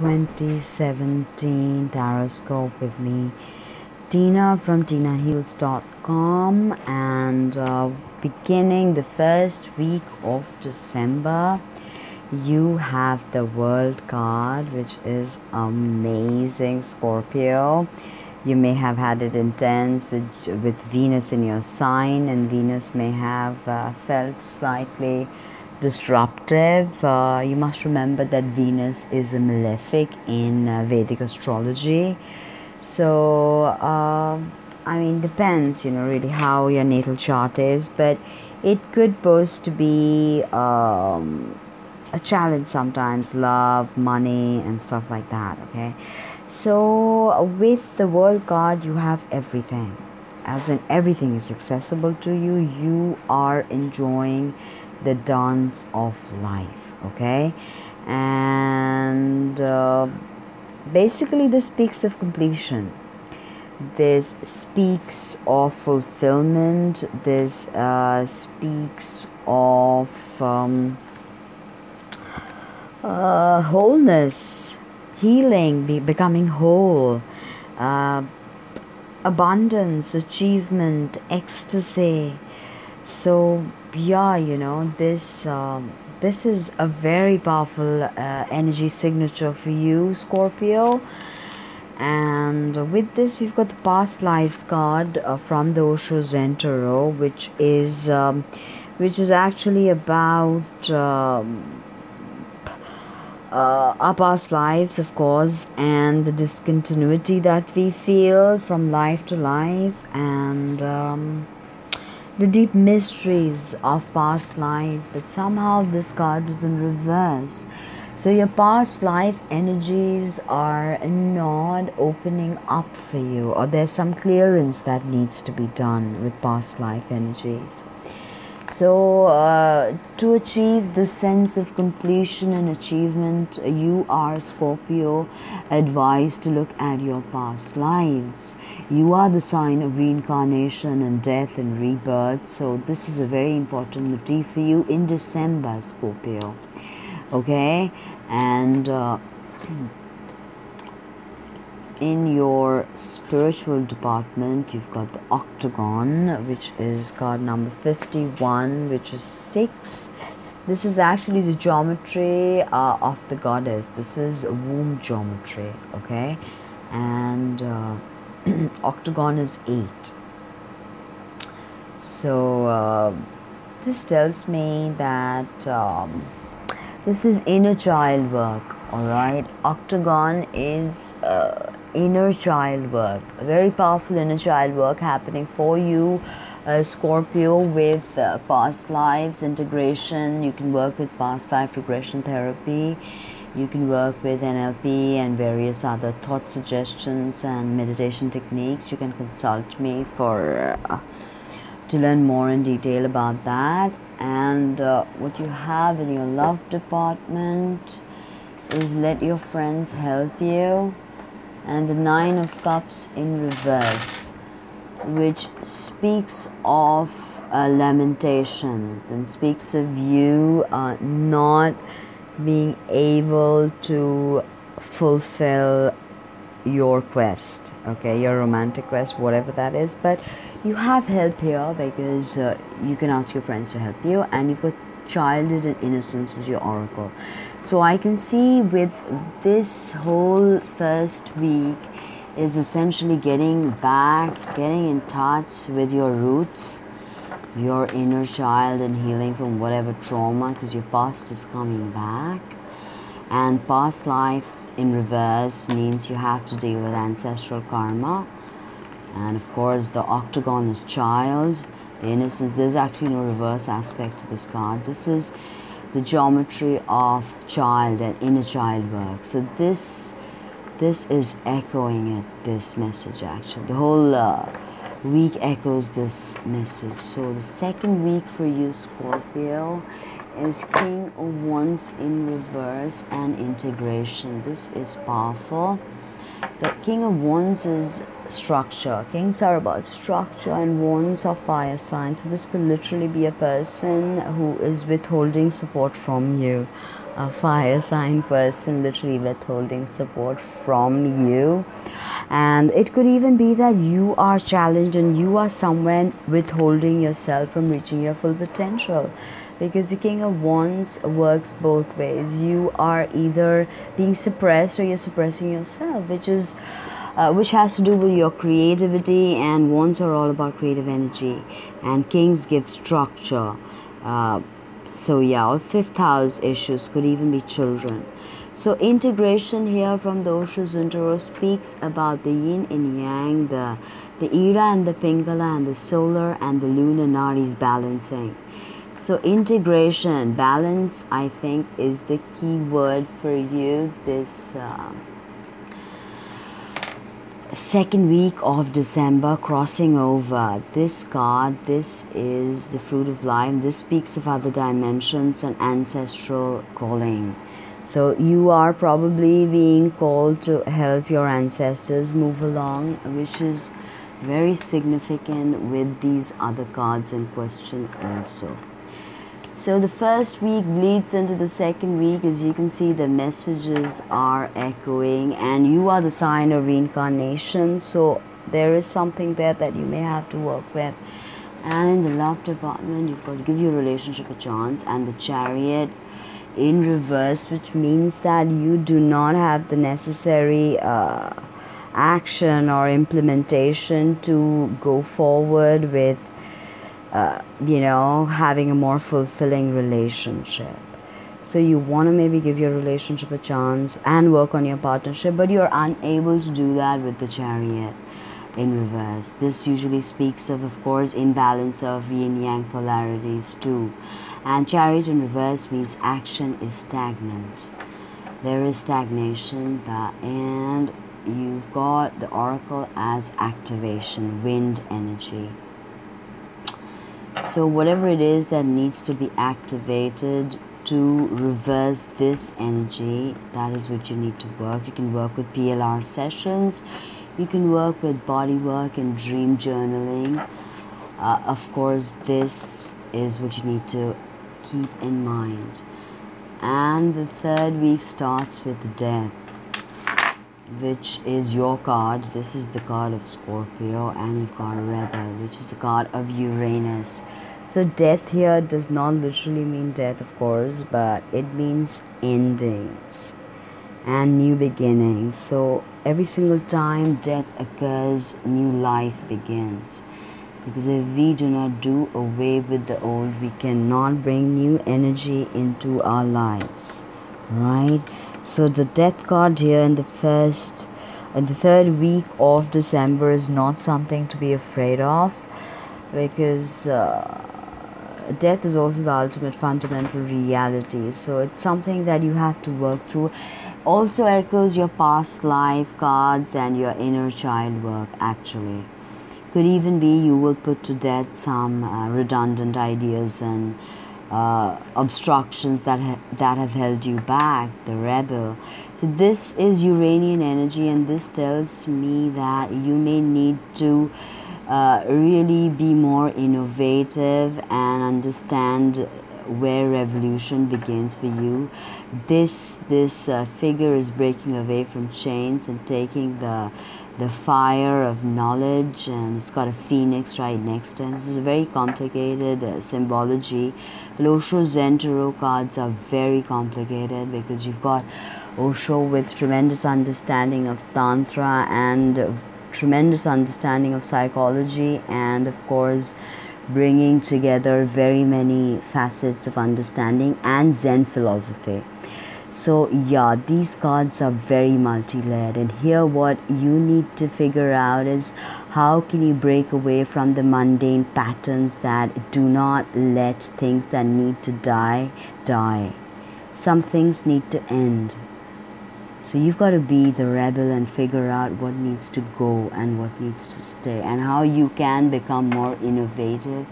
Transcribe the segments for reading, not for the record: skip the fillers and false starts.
2017 Taroscope with me, Tina from tinaheals.com, and beginning the first week of December, you have the World card, which is amazing, Scorpio. You may have had it intense with Venus in your sign, and Venus may have felt slightly disruptive. You must remember that Venus is a malefic in Vedic astrology. So, I mean, depends, really how your natal chart is, but it could pose to be a challenge sometimes, love, money, and stuff like that, okay? So, with the World card, you have everything. As in, everything is accessible to you. You are enjoying the dance of life, okay? And basically, this speaks of completion. This speaks of fulfillment. This speaks of wholeness, healing, becoming whole, abundance, achievement, ecstasy. So yeah, this is a very powerful energy signature for you, Scorpio. And with this, we've got the past lives card from the Osho Zen Tarot, which is actually about our past lives, of course, and the discontinuity that we feel from life to life, and the deep mysteries of past life. But somehow this card is in reverse. So your past life energies are not opening up for you, or there's some clearance that needs to be done with past life energies. So to achieve this sense of completion and achievement, you are, Scorpio, advised to look at your past lives. You are the sign of reincarnation and death and rebirth. So this is a very important motif for you in December, Scorpio. Okay? And in your spiritual department, you've got the Octagon, which is card number 51, which is 6. This is actually the geometry of the goddess. This is womb geometry, okay? And Octagon is 8. So this tells me that this is inner child work, all right? Octagon is inner child work, a very powerful inner child work happening for you, Scorpio, with past lives integration. You can work with past life regression therapy. You can work with NLP and various other thought suggestions and meditation techniques. You can consult me for to learn more in detail about that. And what you have in your love department is let your friends help you, and the 9 of Cups in reverse, which speaks of lamentations and speaks of you not being able to fulfill your quest, okay, your romantic quest, whatever that is. But you have help here, because you can ask your friends to help you, and you've got childhood and innocence as your oracle. So I can see with this whole first week is essentially getting in touch with your roots, your inner child, and healing from whatever trauma, because your past is coming back. And past life in reverse means you have to deal with ancestral karma. And of course, the Octagon is child, the innocence. There's actually no reverse aspect to this card. This is the geometry of child and inner child work. So this is echoing it, this message actually. The whole week echoes this message. So the second week for you, Scorpio, is King of Wands in reverse and integration. This is powerful. The King of Wands is structure. Kings are about structure, and Wands are fire signs. So this could literally be a person who is withholding support from you, a fire sign person literally withholding support from you. And it could even be that you are challenged and you are someone withholding yourself from reaching your full potential, because the King of Wands works both ways. You are either being suppressed or you're suppressing yourself, which has to do with your creativity, and Wands are all about creative energy, and Kings give structure. So yeah, our fifth house issues could even be children. So integration here from the Osho Zundaro speaks about the yin and yang, the Ira and the Pingala, and the solar and the lunar nadis balancing. So integration, balance, I think, is the key word for you this second week of December, crossing over. This card, this is the fruit of life. This speaks of other dimensions and ancestral calling. So you are probably being called to help your ancestors move along, which is very significant with these other cards in question also. So the first week bleeds into the second week. As you can see, the messages are echoing, and you are the sign of reincarnation. So there is something there that you may have to work with. And in the love department, you've got to give your relationship a chance, and the Chariot in reverse, which means that you do not have the necessary action or implementation to go forward with having a more fulfilling relationship. So you want to maybe give your relationship a chance and work on your partnership, but you're unable to do that with the Chariot in reverse. This usually speaks of course, imbalance of yin-yang polarities too. And Chariot in reverse means action is stagnant. There is stagnation, and you've got the Oracle as activation, wind energy. So whatever it is that needs to be activated to reverse this energy, that is what you need to work. You can work with PLR sessions. You can work with body work and dream journaling. Of course, this is what you need to keep in mind. And the third week starts with death, which is your card. This is the card of Scorpio, and you've got a Rebel, which is the card of Uranus. So death here does not literally mean death, of course, but it means endings and new beginnings. So every single time death occurs, new life begins. Because if we do not do away with the old, we cannot bring new energy into our lives, right? So the death card here in the third week of December is not something to be afraid of, because death is also the ultimate fundamental reality. So it's something that you have to work through. Also echoes your past life cards and your inner child work actually. Could even be you will put to death some redundant ideas and obstructions that have held you back, the Rebel. So this is Uranian energy, and this tells me that you may need to really be more innovative and understand where revolution begins for you. This figure is breaking away from chains and taking the fire of knowledge, and it's got a phoenix right next to it. This is a very complicated symbology. But Osho Zen Tarot cards are very complicated, because you've got Osho with tremendous understanding of Tantra and tremendous understanding of psychology, and of course bringing together very many facets of understanding and Zen philosophy. So yeah, these cards are very multi-layered, and here what you need to figure out is how can you break away from the mundane patterns that do not let things that need to die. Some things need to end. So you've got to be the Rebel and figure out what needs to go and what needs to stay, and how you can become more innovative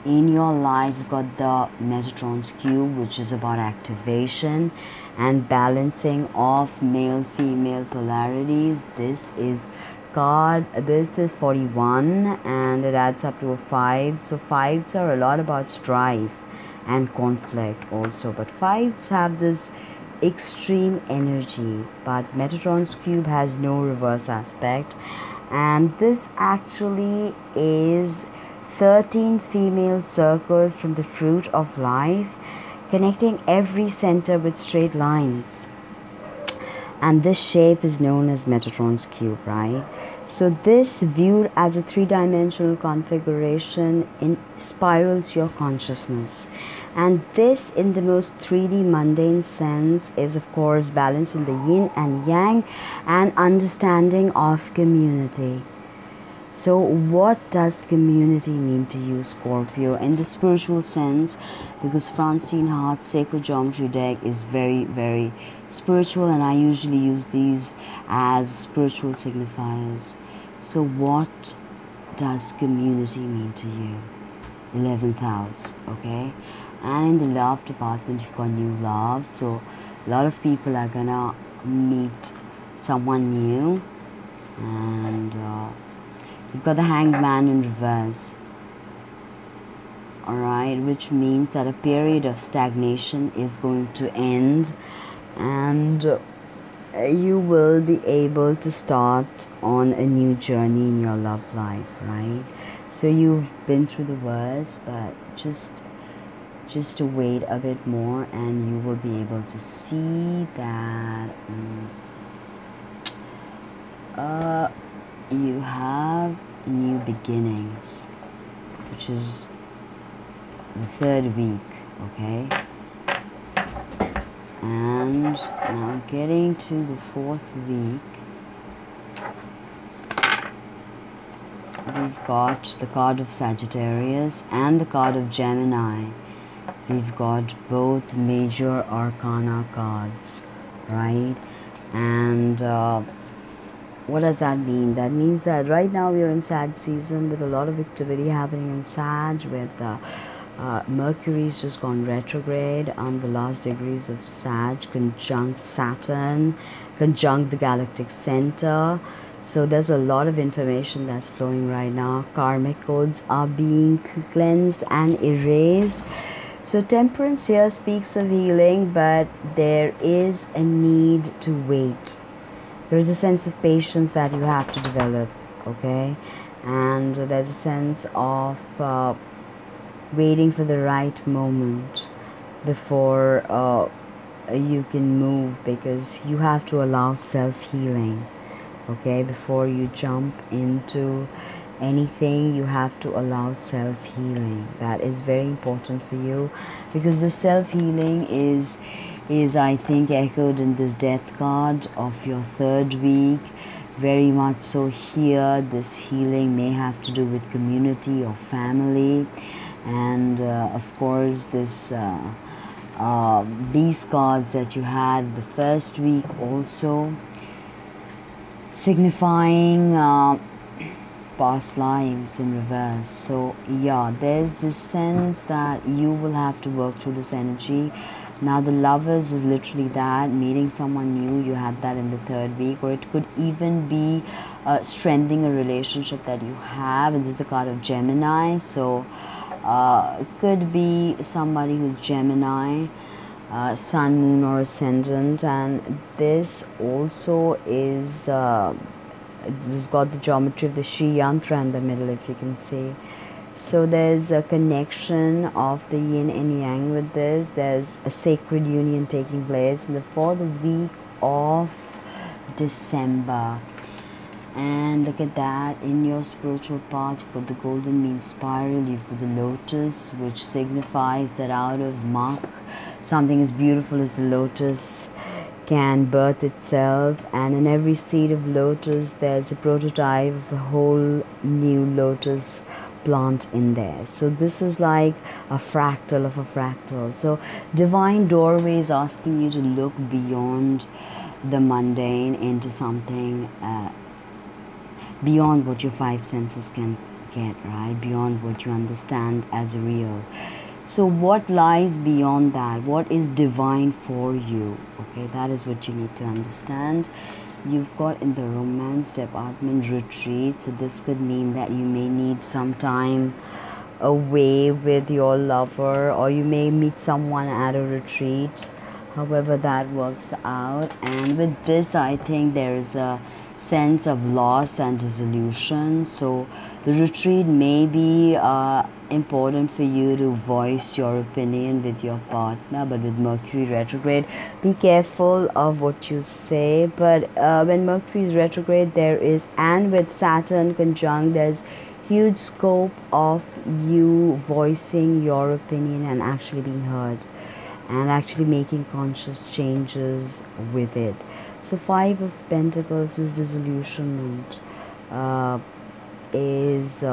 in your life. You've got the Metatron's Cube, which is about activation and balancing of male-female polarities. This is 41, and it adds up to a 5. So 5s are a lot about strife and conflict also. But fives have this extreme energy, but Metatron's cube has no reverse aspect, and this actually is 13 female circles from the fruit of life, connecting every center with straight lines. And this shape is known as Metatron's cube, right? So this, viewed as a three-dimensional configuration, spirals your consciousness. And this, in the most 3D mundane sense, is of course balancing the yin and yang and understanding of community. So what does community mean to you, Scorpio, in the spiritual sense? Because Francine Hart's Sacred Geometry deck is very, very spiritual, and I usually use these as spiritual signifiers. So what does community mean to you? 11th house, okay? And in the love department, you've got new love. So a lot of people are gonna meet someone new, and you've got the Hanged Man in reverse, alright, which means that a period of stagnation is going to end, and you will be able to start on a new journey in your love life, right? So you've been through the worst, but just to wait a bit more, and you will be able to see that you have new beginnings, which is the third week, okay? And now getting to the fourth week, we've got the card of Sagittarius and the card of Gemini. We've got both major arcana cards, right? And what does that mean? That means that right now we are in Sag season with a lot of activity happening in Sag, with Mercury's just gone retrograde on the last degrees of Sag, conjunct Saturn, conjunct the galactic center. So there's a lot of information that's flowing right now. Karmic codes are being cleansed and erased. So Temperance here speaks of healing, but there is a need to wait. There is a sense of patience that you have to develop, okay? And there's a sense of waiting for the right moment before you can move, because you have to allow self-healing, okay? Before you jump into anything, you have to allow self-healing. That is very important for you, because the self-healing is I think echoed in this death card of your third week. Very much so here, this healing may have to do with community or family, and of course this these cards that you had the first week also signifying past lives in reverse. So yeah, there's this sense that you will have to work through this energy. Now the Lovers is literally that, meeting someone new. You had that in the third week, or it could even be strengthening a relationship that you have. And this is the card of Gemini, so it could be somebody who's Gemini, Sun, Moon, or Ascendant. And this also is this has got the geometry of the Sri Yantra in the middle, if you can see. So there's a connection of the yin and yang with this. There's a sacred union taking place in the fourth week of December. And look at that, in your spiritual path, you've got the golden mean spiral, you've got the lotus, which signifies that out of muck, something as beautiful as the lotus can birth itself. And in every seed of lotus, there's a prototype of a whole new lotus plant in there. So this is like a fractal of a fractal. So divine doorway is asking you to look beyond the mundane into something beyond what your five senses can get, right? Beyond what you understand as real. So what lies beyond that? What is divine for you? Okay, that is what you need to understand. You've got in the romance department retreat, so this could mean that you may need some time away with your lover, or you may meet someone at a retreat, however that works out. And with this, I think there is a sense of loss and dissolution. So the retreat may be important for you to voice your opinion with your partner, but with Mercury retrograde, be careful of what you say. But when Mercury is retrograde, there is, and with Saturn conjunct, there's huge scope of you voicing your opinion and actually being heard and actually making conscious changes with it. So Five of Pentacles is disillusionment, is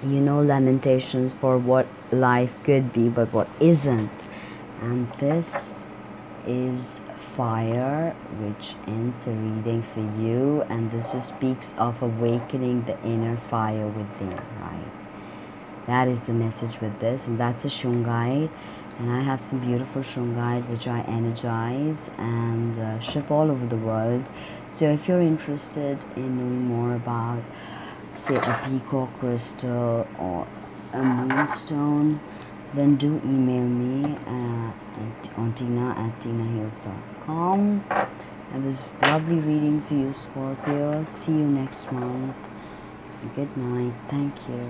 lamentations for what life could be but what isn't. And this is fire, which ends the reading for you, and this just speaks of awakening the inner fire within, right? That is the message with this, and that's a Shungite. And I have some beautiful Shungite which I energize and ship all over the world. So if you're interested in knowing more about, say, a peacock crystal or a moonstone, then do email me on tina@tinahills.com. It was lovely reading for you, Scorpio. See you next month. Good night. Thank you.